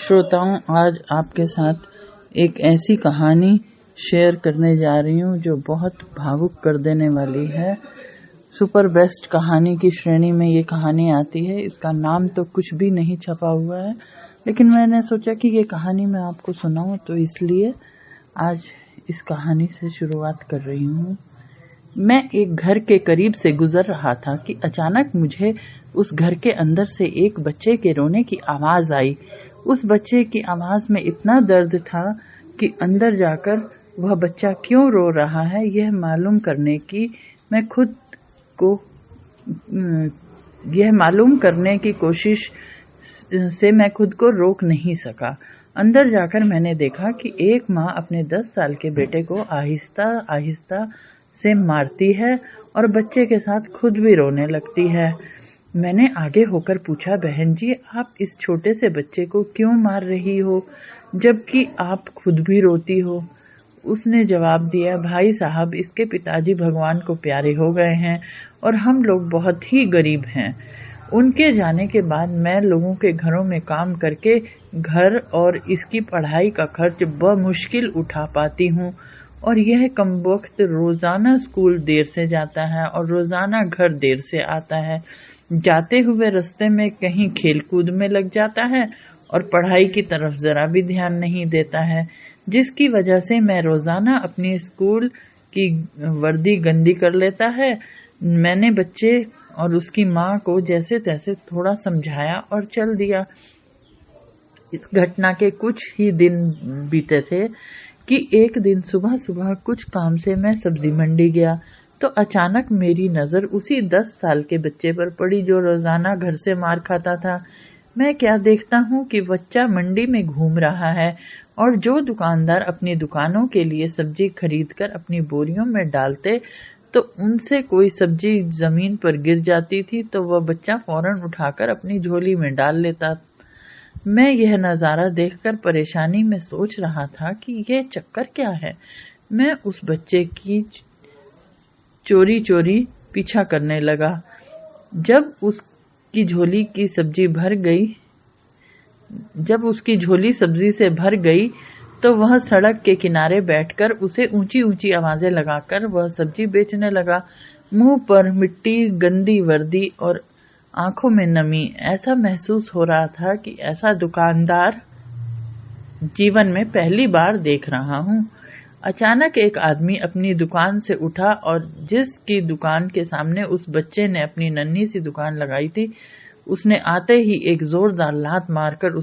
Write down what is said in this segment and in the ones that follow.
श्रोताओं, आज आपके साथ एक ऐसी कहानी शेयर करने जा रही हूँ जो बहुत भावुक कर देने वाली है। सुपर बेस्ट कहानी की श्रेणी में ये कहानी आती है। इसका नाम तो कुछ भी नहीं छपा हुआ है, लेकिन मैंने सोचा कि ये कहानी मैं आपको सुनाऊं, तो इसलिए आज इस कहानी से शुरुआत कर रही हूँ। मैं एक घर के करीब से गुजर रहा था कि अचानक मुझे उस घर के अंदर से एक बच्चे के रोने की आवाज आई। उस बच्चे की आवाज में इतना दर्द था कि अंदर जाकर वह बच्चा क्यों रो रहा है यह मालूम करने की कोशिश से मैं खुद को रोक नहीं सका। अंदर जाकर मैंने देखा कि एक माँ अपने 10 साल के बेटे को आहिस्ता आहिस्ता से मारती है और बच्चे के साथ खुद भी रोने लगती है। मैंने आगे होकर पूछा, बहन जी, आप इस छोटे से बच्चे को क्यों मार रही हो जबकि आप खुद भी रोती हो? उसने जवाब दिया, भाई साहब, इसके पिताजी भगवान को प्यारे हो गए हैं और हम लोग बहुत ही गरीब हैं। उनके जाने के बाद मैं लोगों के घरों में काम करके घर और इसकी पढ़ाई का खर्च बमुश्किल उठा पाती हूँ, और यह कमबख्त रोजाना स्कूल देर से जाता है और रोजाना घर देर से आता है। जाते हुए रास्ते में कहीं खेल कूद में लग जाता है और पढ़ाई की तरफ जरा भी ध्यान नहीं देता है, जिसकी वजह से मैं रोजाना अपनी स्कूल की वर्दी गंदी कर लेता है। मैंने बच्चे और उसकी माँ को जैसे तैसे थोड़ा समझाया और चल दिया। इस घटना के कुछ ही दिन बीते थे कि एक दिन सुबह सुबह कुछ काम से मैं सब्जी मंडी गया तो अचानक मेरी नजर उसी 10 साल के बच्चे पर पड़ी जो रोजाना घर से मार खाता था। मैं क्या देखता हूँ कि बच्चा मंडी में घूम रहा है और जो दुकानदार अपनी दुकानों के लिए सब्जी खरीदकर अपनी बोरियों में डालते तो उनसे कोई सब्जी जमीन पर गिर जाती थी तो वह बच्चा फौरन उठाकर अपनी झोली में डाल लेता। मैं यह नजारा देखकर परेशानी में सोच रहा था कि यह चक्कर क्या है। मैं उस बच्चे की चोरी चोरी पीछा करने लगा। जब उसकी झोली सब्जी से भर गई तो वह सड़क के किनारे बैठकर उसे ऊंची ऊंची आवाजें लगाकर वह सब्जी बेचने लगा। मुंह पर मिट्टी, गंदी वर्दी और आंखों में नमी। ऐसा महसूस हो रहा था कि ऐसा दुकानदार जीवन में पहली बार देख रहा हूँ। अचानक एक आदमी अपनी दुकान से उठा और जिसकी दुकान के सामने उस बच्चे ने अपनी नन्ही सी दुकान लगाई थी, उसने आते ही एक जोरदार लात मारकर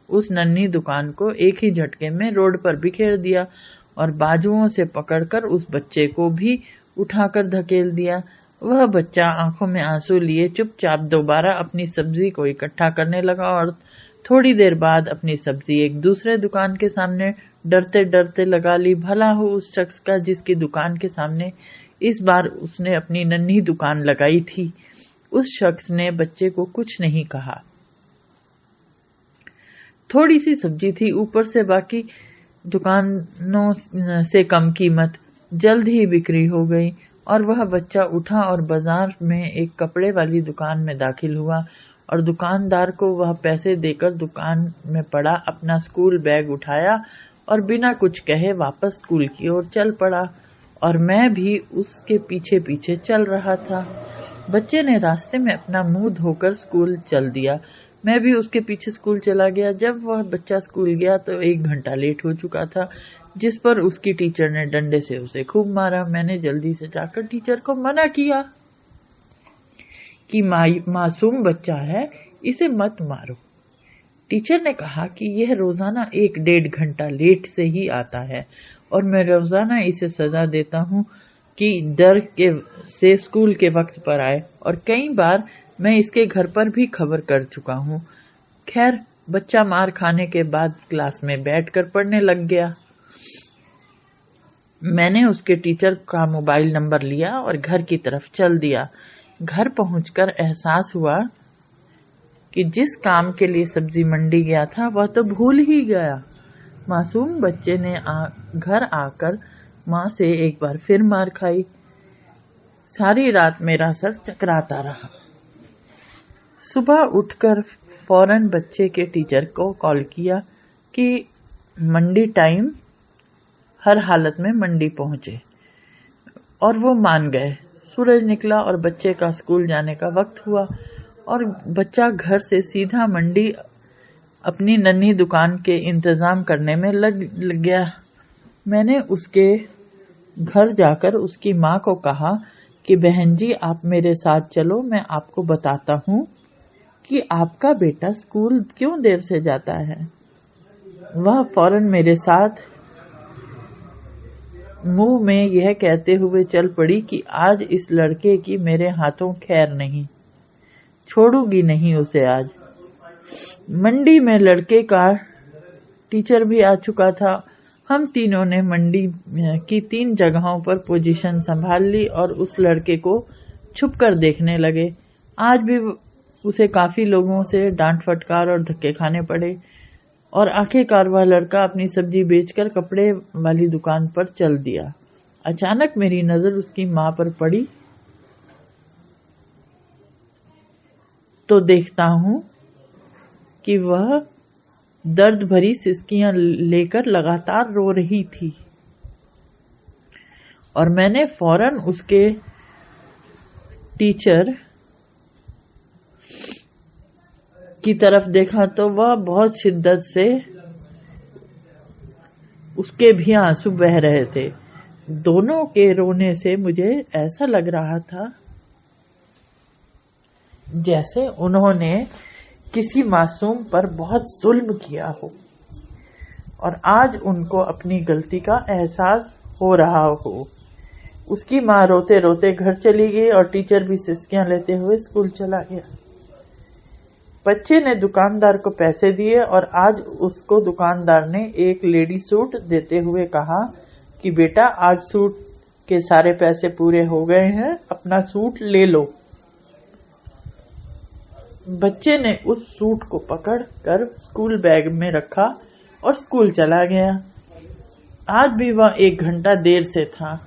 उस नन्ही दुकान को एक ही झटके में रोड पर बिखेर दिया और बाजुओं से पकड़कर उस बच्चे को भी उठाकर धकेल दिया। वह बच्चा आंखों में आंसू लिए चुपचाप दोबारा अपनी सब्जी को इकट्ठा करने लगा और थोड़ी देर बाद अपनी सब्जी एक दूसरे दुकान के सामने डरते डरते लगा ली। भला हो उस शख्स का जिसकी दुकान के सामने इस बार उसने अपनी नन्ही दुकान लगाई थी। उस शख्स ने बच्चे को कुछ नहीं कहा। थोड़ी सी सब्जी थी, ऊपर से बाकी दुकानों से कम कीमत। जल्द ही बिक्री हो गई और वह बच्चा उठा और बाजार में एक कपड़े वाली दुकान में दाखिल हुआ और दुकानदार को वह पैसे देकर दुकान में पड़ा अपना स्कूल बैग उठाया और बिना कुछ कहे वापस स्कूल की ओर चल पड़ा, और मैं भी उसके पीछे पीछे चल रहा था। बच्चे ने रास्ते में अपना मुंह धोकर स्कूल चल दिया। मैं भी उसके पीछे स्कूल चला गया। जब वह बच्चा स्कूल गया तो 1 घंटा लेट हो चुका था, जिस पर उसकी टीचर ने डंडे से उसे खूब मारा। मैंने जल्दी से जाकर टीचर को मना किया कि मासूम बच्चा है, इसे मत मारो। टीचर ने कहा कि यह रोजाना 1-1.5 घंटा लेट से ही आता है और मैं रोजाना इसे सजा देता हूँ कि डर से स्कूल के वक्त पर आए, और कई बार मैं इसके घर पर भी खबर कर चुका हूँ। खैर, बच्चा मार खाने के बाद क्लास में बैठकर पढ़ने लग गया। मैंने उसके टीचर का मोबाइल नंबर लिया और घर की तरफ चल दिया। घर पहुंचकर एहसास हुआ कि जिस काम के लिए सब्जी मंडी गया था वह तो भूल ही गया। मासूम बच्चे ने घर आकर माँ से एक बार फिर मार खाई। सारी रात मेरा सर चकराता रहा। सुबह उठकर फौरन बच्चे के टीचर को कॉल किया कि मंडी टाइम हर हालत में मंडी पहुंचे, और वो मान गए। सूरज निकला और बच्चे का स्कूल जाने का वक्त हुआ और बच्चा घर से सीधा मंडी अपनी नन्ही दुकान के इंतजाम करने में लग गया। मैंने उसके घर जाकर उसकी माँ को कहा कि बहन जी, आप मेरे साथ चलो, मैं आपको बताता हूँ कि आपका बेटा स्कूल क्यों देर से जाता है। वह फौरन मेरे साथ मुंह में यह कहते हुए चल पड़ी कि आज इस लड़के की मेरे हाथों खैर नहीं, छोड़ूंगी नहीं उसे आज। मंडी में लड़के का टीचर भी आ चुका था। हम तीनों ने मंडी की 3 जगहों पर पोजीशन संभाल ली और उस लड़के को छुपकर देखने लगे। आज भी उसे काफी लोगों से डांट फटकार और धक्के खाने पड़े और आखिरकार वह लड़का अपनी सब्जी बेचकर कपड़े वाली दुकान पर चल दिया। अचानक मेरी नजर उसकी माँ पर पड़ी तो देखता हूँ कि वह दर्द भरी सिसकियां लेकर लगातार रो रही थी और मैंने फौरन उसके टीचर की तरफ देखा तो वह बहुत शिद्दत से, उसके भी आंसू बह रहे थे। दोनों के रोने से मुझे ऐसा लग रहा था जैसे उन्होंने किसी मासूम पर बहुत जुल्म किया हो और आज उनको अपनी गलती का एहसास हो रहा हो। उसकी माँ रोते रोते घर चली गई और टीचर भी सिसकियां लेते हुए स्कूल चला गया। बच्चे ने दुकानदार को पैसे दिए और आज उसको दुकानदार ने एक लेडी सूट देते हुए कहा कि बेटा, आज सूट के सारे पैसे पूरे हो गए हैं, अपना सूट ले लो। बच्चे ने उस सूट को पकड़ कर स्कूल बैग में रखा और स्कूल चला गया। आज भी वह 1 घंटा देर से था।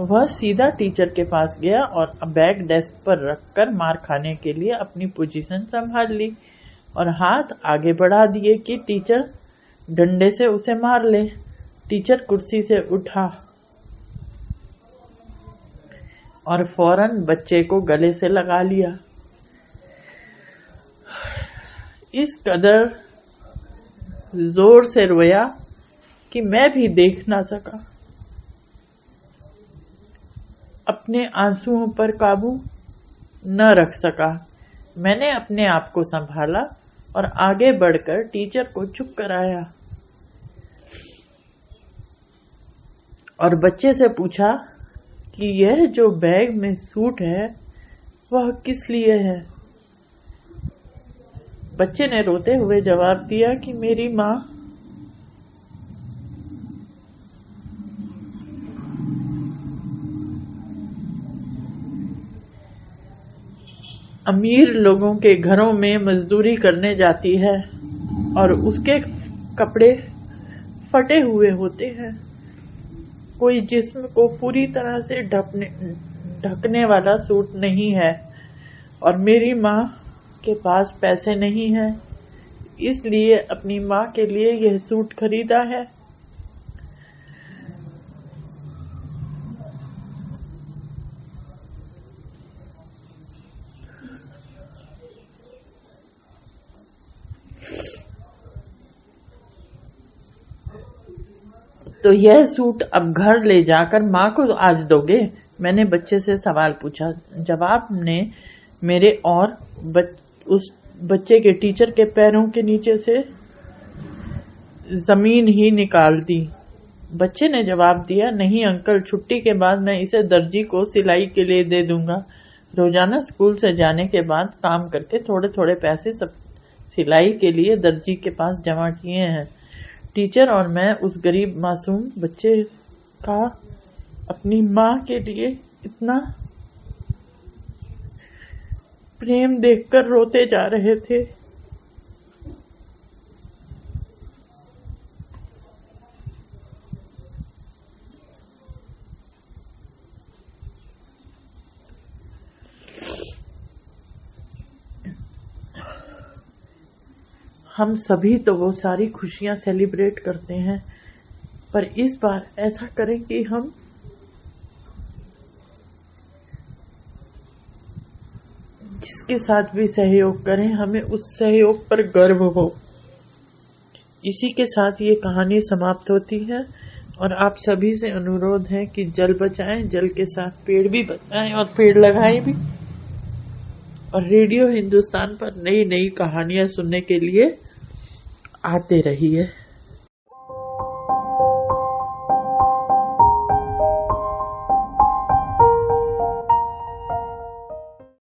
वह सीधा टीचर के पास गया और बैग डेस्क पर रखकर मार खाने के लिए अपनी पोजीशन संभाल ली और हाथ आगे बढ़ा दिए कि टीचर डंडे से उसे मार ले। टीचर कुर्सी से उठा और फौरन बच्चे को गले से लगा लिया। इस कदर जोर से रोया कि मैं भी देख ना सका। अपने आंसुओं पर काबू न रख सका। मैंने अपने आप को संभाला और आगे बढ़कर टीचर को चुप कराया और बच्चे से पूछा कि यह जो बैग में सूट है वह किस लिए है। बच्चे ने रोते हुए जवाब दिया कि मेरी माँ अमीर लोगों के घरों में मजदूरी करने जाती है और उसके कपड़े फटे हुए होते हैं। कोई जिस्म को पूरी तरह से ढकने वाला सूट नहीं है और मेरी माँ के पास पैसे नहीं है, इसलिए अपनी माँ के लिए यह सूट खरीदा है। तो यह सूट अब घर ले जाकर माँ को आज दोगे? मैंने बच्चे से सवाल पूछा। जवाब ने मेरे और उस बच्चे के टीचर के पैरों के नीचे से जमीन ही निकाल दी। बच्चे ने जवाब दिया, नहीं अंकल, छुट्टी के बाद मैं इसे दर्जी को सिलाई के लिए दे दूंगा। रोजाना स्कूल से जाने के बाद काम करके थोड़े थोड़े पैसे सब सिलाई के लिए दर्जी के पास जमा किए हैं। टीचर और मैं उस गरीब मासूम बच्चे का अपनी माँ के लिए इतना प्रेम देखकर रोते जा रहे थे। हम सभी तो वो सारी खुशियां सेलिब्रेट करते हैं, पर इस बार ऐसा करें कि हम जिसके साथ भी सहयोग करें हमें उस सहयोग पर गर्व हो। इसी के साथ ये कहानी समाप्त होती है और आप सभी से अनुरोध है कि जल बचाएं, जल के साथ पेड़ भी बचाएं और पेड़ लगाएं भी। और रेडियो हिंदुस्तान पर नई नई कहानियां सुनने के लिए आते रहिए।